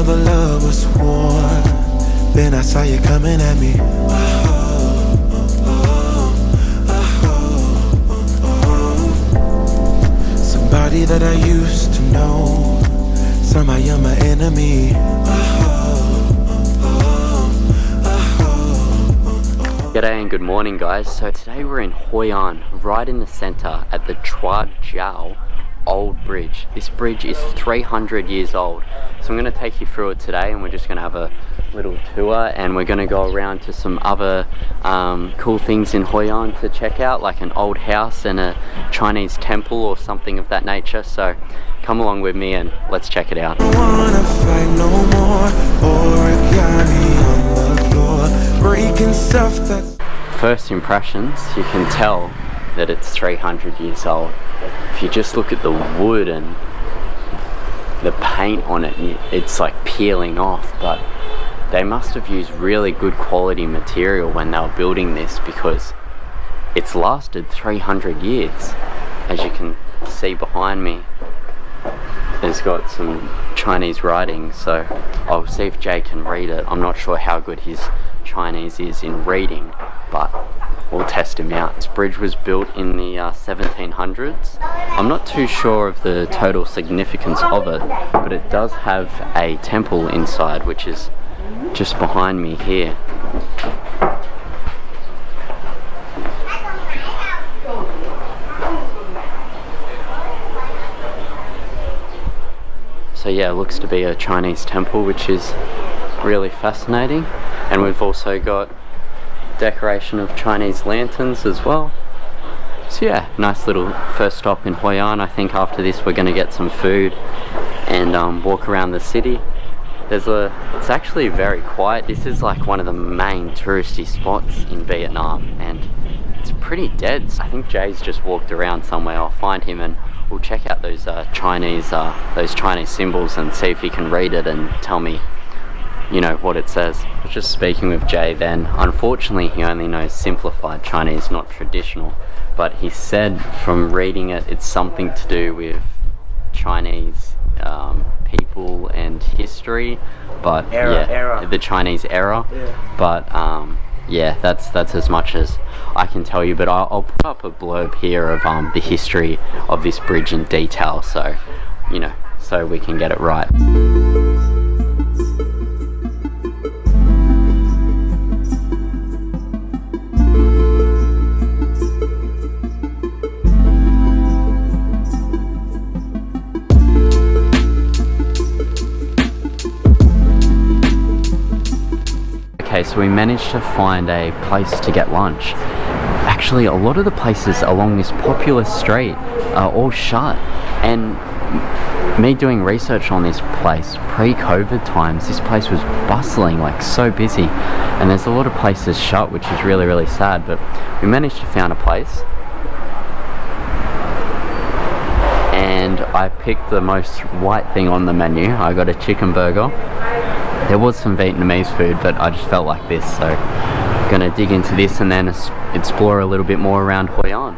the love was warm. Then I saw you coming at me. Somebody that I used to know. Somehow you're my enemy. G'day and good morning guys. So today we're in Hoi An, right in the center at the Torr old bridge. This bridge is 300 years old. So I'm going to take you through it today and we're just going to have a little tour and we're going to go around to some other cool things in Hoi An to check out, like an old house and a Chinese temple or something of that nature. So come along with me and let's check it out. First impressions, you can tell that it's 300 years old. If you just look at the wood and the paint on it, it's like peeling off, but they must have used really good quality material when they were building this because it's lasted 300 years. As you can see behind me, there's got some Chinese writing, so I'll see if Jay can read it. I'm not sure how good his Chinese is in reading, but we'll test him out. This bridge was built in the 1700s. I'm not too sure of the total significance of it, but it does have a temple inside, which is just behind me here. So yeah, it looks to be a Chinese temple, which is really fascinating. And we've also got decoration of Chinese lanterns as well. So yeah, nice little first stop in Hoi An. I think after this we're going to get some food and walk around the city. It's actually very quiet. This is like one of the main touristy spots in Vietnam and it's pretty dead. I think Jay's just walked around somewhere. I'll find him and we'll check out those Chinese symbols and see if he can read it and tell me, you know, what it says. I was just speaking with Jay then. Unfortunately, he only knows simplified Chinese, not traditional. But he said from reading it, it's something to do with Chinese people and history. But era. The Chinese era. Yeah. But yeah, that's as much as I can tell you. But I'll put up a blurb here of the history of this bridge in detail, so you know, so we can get it right. Okay, so we managed to find a place to get lunch. Actually, a lot of the places along this popular street are all shut. And me doing research on this place, pre-COVID times, this place was bustling, like so busy. And there's a lot of places shut, which is really, really sad. But we managed to find a place. And I picked the most white thing on the menu. I got a chicken burger. There was some Vietnamese food, but I just felt like this, so I'm gonna dig into this and then explore a little bit more around Hoi An.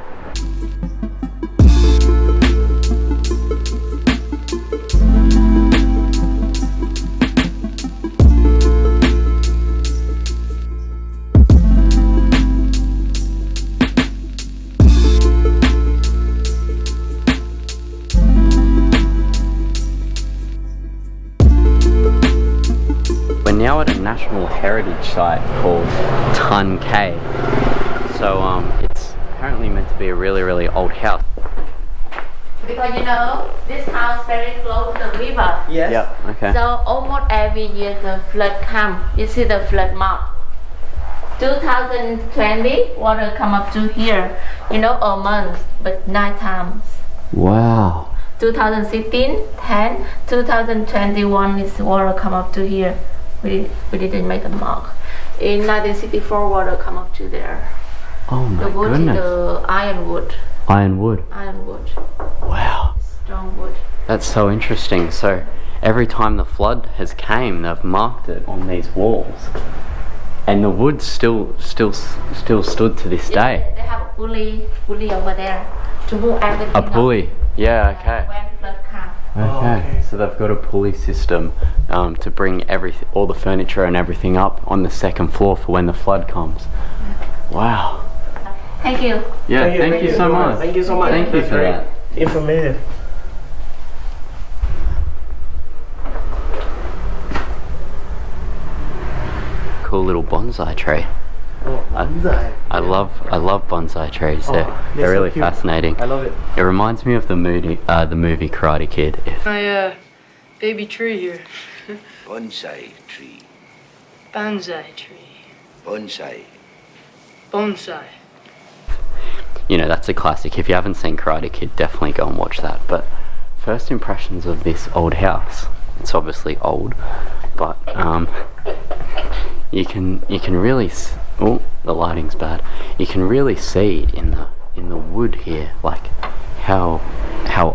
Now at a national heritage site called Tan Cay. So it's apparently meant to be a really, really old house. Because you know, this house very close to the river. Yes. Yep. Okay. So almost every year the flood come. You see the flood mark. 2020, water come up to here. You know, a month, but 9 times. Wow. 2016, 10, 2021 is water come up to here. We didn't make a mark. In 1964, water come up to there. Oh my goodness. The wood goodness. is the iron wood. Iron wood. Iron wood. Wow. Strong wood. That's so interesting. So every time the flood has came, they've marked it on these walls, and the wood still stood to this day. They have a pulley over there to move everything. A pulley. Up. Yeah. Okay. When flood comes. Okay, so they've got a pulley system to bring all the furniture and everything up on the second floor for when the flood comes. Wow. Thank you. Yeah, thank you so much. Thank you so much. Thank you for that. Informative. Cool little bonsai tree. Oh, bonsai. I love bonsai trees. Oh, They're so really cute. fascinating. I love it. It reminds me of the movie Karate Kid. My baby tree here. Bonsai tree. Bonsai tree. Bonsai. Bonsai. You know, that's a classic. If you haven't seen Karate Kid, definitely go and watch that. But first impressions of this old house. It's obviously old, but you can really oh, the lighting's bad. You can really see in the wood here, like how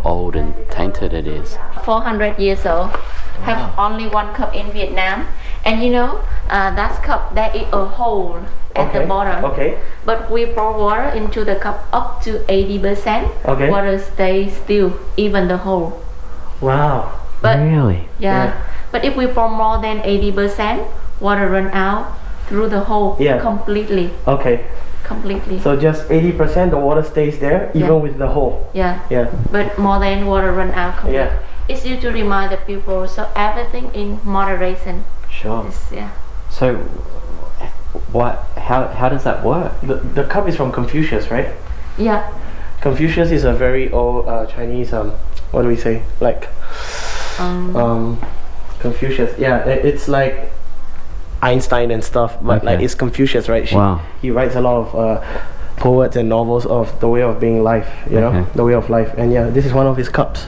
old and tainted it is. 400 years old. Have only one cup in Vietnam, and you know that cup there is a hole at the bottom. Okay. But we pour water into the cup up to 80%. Okay. Water stays still, even the hole. Wow. But Really? yeah. But if we pour more than 80%, water run out through the hole Yeah. completely. Okay. Completely. So just 80% the water stays there, even Yeah. with the hole. Yeah. Yeah. But more than water run out completely. Yeah. It's used to remind the people, so everything in moderation. Sure. Yeah. So, how does that work? The cup is from Confucius, right? Yeah. Confucius is a very old Chinese what do we say? Like Confucius. Yeah, it's like Einstein and stuff, but like Okay. it's Confucius, right? Wow. He writes a lot of poets and novels of the way of being life, you know, Okay. the way of life. And yeah, this is one of his cups.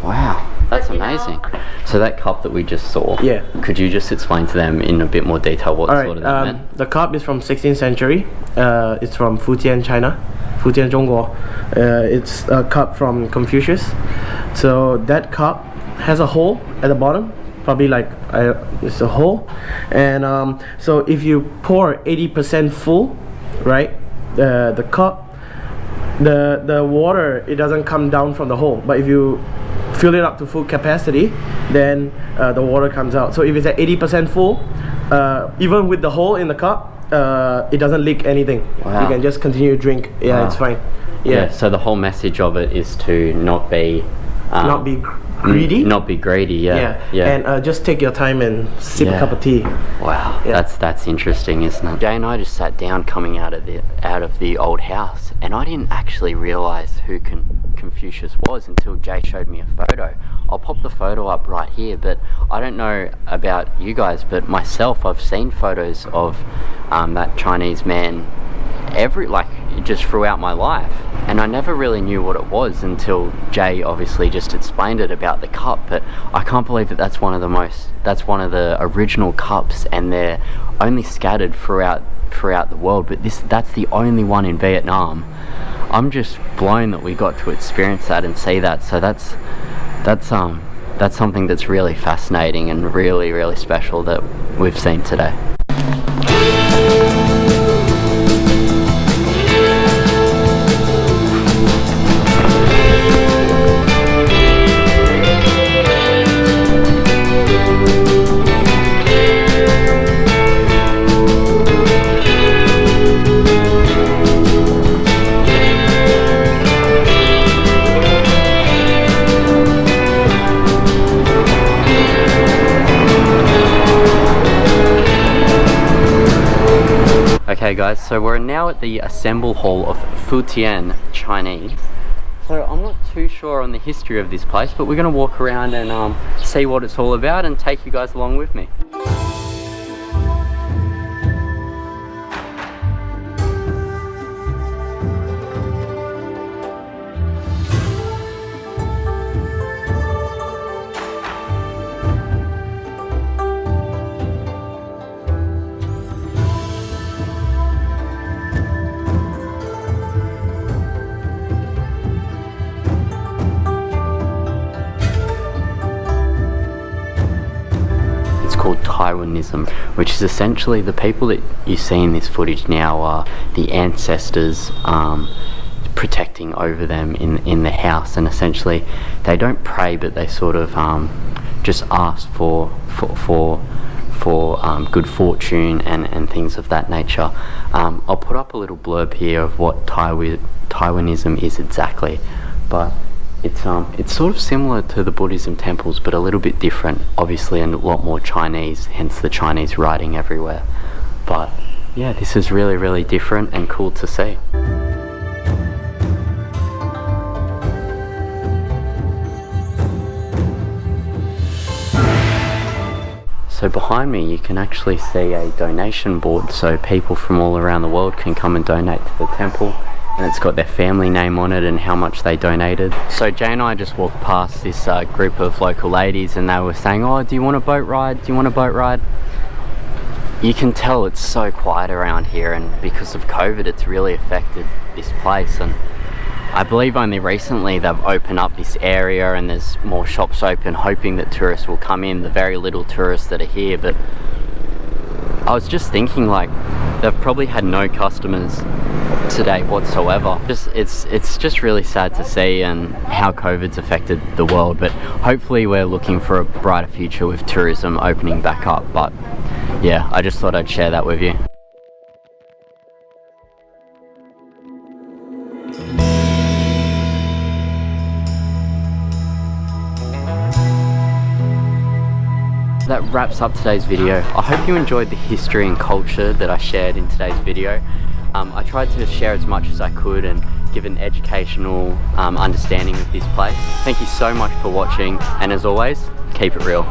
Wow, that's But, you know, amazing. So that cup that we just saw, Yeah. could you just explain to them in a bit more detail what All sort right. of that meant? The cup is from 16th century. It's from Fujian, China. Fujian, 中国. It's a cup from Confucius. So that cup has a hole at the bottom, probably like it's a hole. And so if you pour 80% full, right, the cup, the water, it doesn't come down from the hole. But if you fill it up to full capacity, then the water comes out. So if it's at 80% full, even with the hole in the cup, it doesn't leak anything. Wow. You can just continue to drink. Yeah, Wow. it's fine. Yeah. So the whole message of it is to not be Not be greedy. Not be greedy. Yeah. And just take your time and sip Yeah. a cup of tea. Wow, Yeah. that's interesting, isn't it? Jay and I just sat down coming out of the old house, and I didn't actually realize who Confucius was until Jay showed me a photo. I'll pop the photo up right here, but I don't know about you guys, but myself, I've seen photos of that Chinese man just throughout my life, and I never really knew what it was until Jay obviously just explained it about the cup. But I can't believe that's one of the original cups, and they're only scattered throughout the world, but that's the only one in Vietnam. I'm just blown that we got to experience that and see that. So that's something that's really fascinating and really, really special that we've seen today. Okay guys, so we're now at the Assemble Hall of Fujian Chinese. So I'm not too sure on the history of this place, but we're going to walk around and see what it's all about and take you guys along with me. Called Taiwanism, which is essentially the people that you see in this footage now are the ancestors protecting over them in the house, and essentially they don't pray, but they sort of just ask for good fortune and things of that nature. I'll put up a little blurb here of what Taiwanism is exactly, but it's sort of similar to the Buddhism temples, but a little bit different, obviously, and a lot more Chinese, hence the Chinese writing everywhere. But yeah, this is really, really different and cool to see. So behind me you can actually see a donation board, so people from all around the world can come and donate to the temple, and it's got their family name on it and how much they donated. So Jay and I just walked past this group of local ladies, and they were saying, oh, do you want a boat ride? Do you want a boat ride? You can tell it's so quiet around here, and because of COVID it's really affected this place, and I believe only recently they've opened up this area and there's more shops open, hoping that tourists will come in, the very little tourists that are here. But I was just thinking, like, they've probably had no customers today whatsoever. It's just really sad to see and how COVID's affected the world, but hopefully we're looking for a brighter future with tourism opening back up. But yeah, I just thought I'd share that with you. That wraps up today's video. I hope you enjoyed the history and culture that I shared in today's video. I tried to share as much as I could and give an educational understanding of this place. Thank you so much for watching, and as always, keep it real.